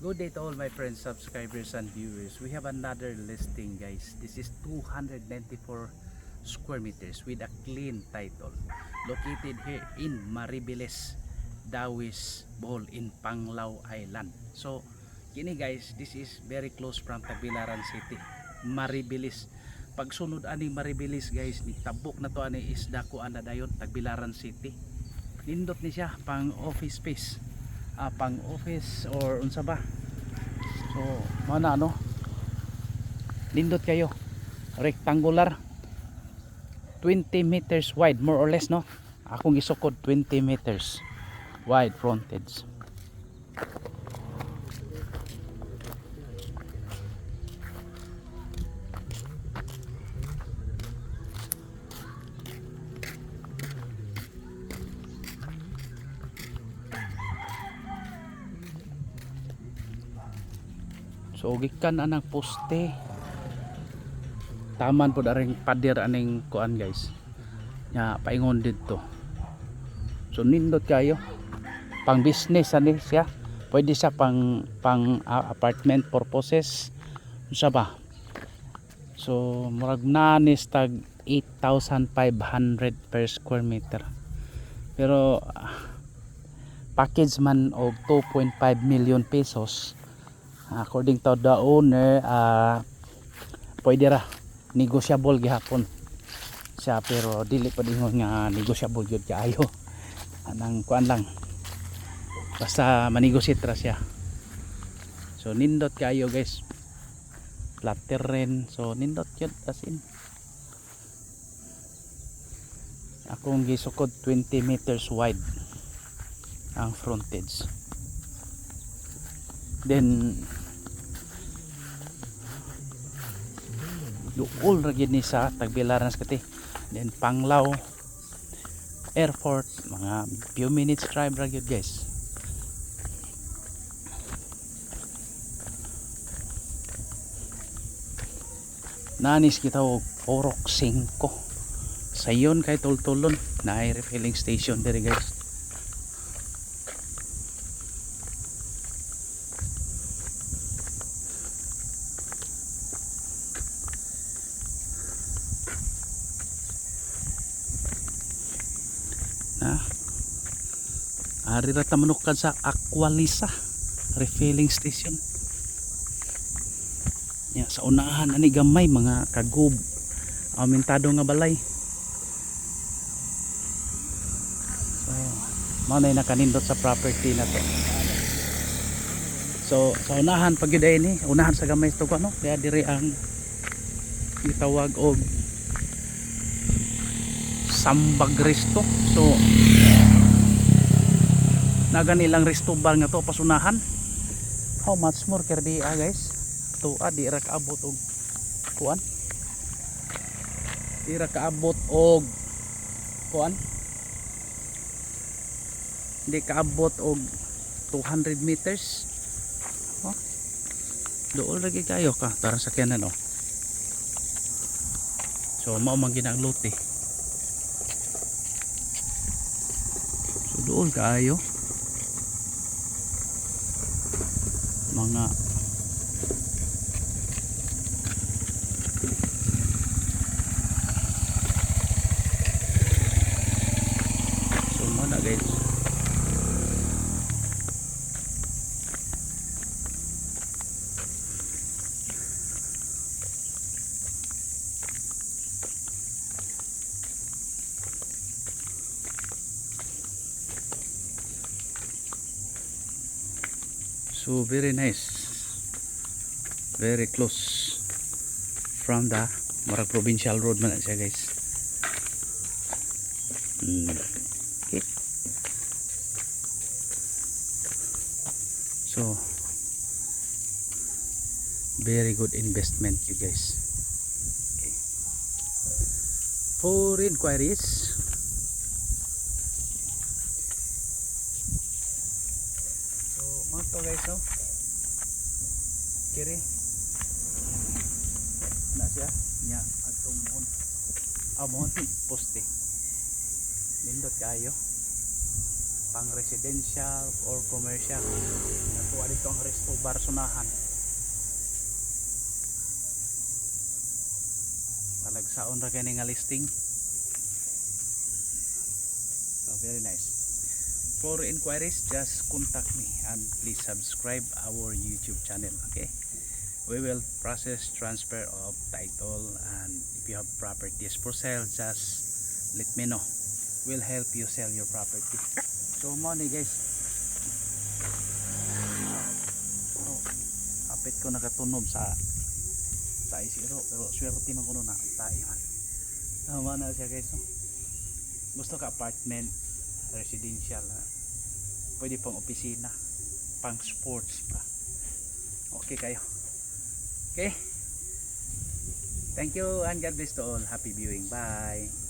Good day to all my friends, subscribers and viewers. We have another listing, guys. This is 294 square meters with a clean title. Located here in Maribiles, Dawis, Bohol in Panglao Island. So, kini guys, this is very close from Tagbilaran City, Maribilis. Pagsunod ani Maribilis guys, ni tabok na to ani isda ko ana dayon Tagbilaran City. Nindot ni siya pang office space. Pang office or unsa ba, so mana ano, nindot kayo, rectangular, 20 meters wide more or less, no? Akong gisukod 20 meters wide frontage. So gikan anang poste, taman po daring pader aning kuan guys, nya paingon dito. So nindot kayo, pang business ani siya, pwede siya pang apartment purposes unsa ba. So murag nanis tag 8,500 per square meter, pero package man og 2.5 million pesos. According to the owner, pwede ra negotiable gihapon siya, pero dili pa dingon nga negotiable gyud kaayo. Anang kuan lang, basta manegosyate ra siya. So nindot kaayo guys, flat terrain, so nindot gyud as in. Akong gisukod 20 meters wide ang frontage. Then duol ra gid ni sa Tagbilaran City. Then Panglao Airport, mga few minutes drive ra gyud guys. Nanis kita og Orok 5 sayon kay tultulon na ay refilling station diri guys. Ari ra ta manukad sa Aqualisa refilling station. Ya, sa unahan ani gamay mga kagub, aumentado nga balay. So mao nay nakanindot sa property na to. So sa unahan pag gyud ni, unahan sa gamay to ano, kaya diri ang gitawag og Sambag Resto. So naganilang restobal nga to pasunahan. How much more kerdi guys? To di ra kaabot og kuan. Di ra kaabot og kuan. Di kaabot og 200 meters. Oh. Dool ra gyud kayo ka tara sa kanan oh. So mao man ginang lote. So dool kayo. Mga so mana guys, so very nice, very close from the Marag Provincial Road man siya guys. Okay. So very good investment you guys. Okay. For inquiries, so mga to guys, no? Kiri na siya nya atong amon poste nindot kayo pang residential or commercial. tuwa dito ang resto bar sunahan. Talagsaon ra gani nga listing. So very nice. For inquiries, just contact me and please subscribe our YouTube channel. Okay, we will process transfer of title, and if you have properties for sale, just let me know. We'll help you sell your property. So money guys, oh, kapit ko nakatunob sa isiro, pero swerte man ko na tayo man. Tama na siya guys. Oh. Gusto ka apartment, residential, pwede pang opisina, pang sports pa. Okay kayo. Okay, thank you and God bless to all. Happy viewing. Bye.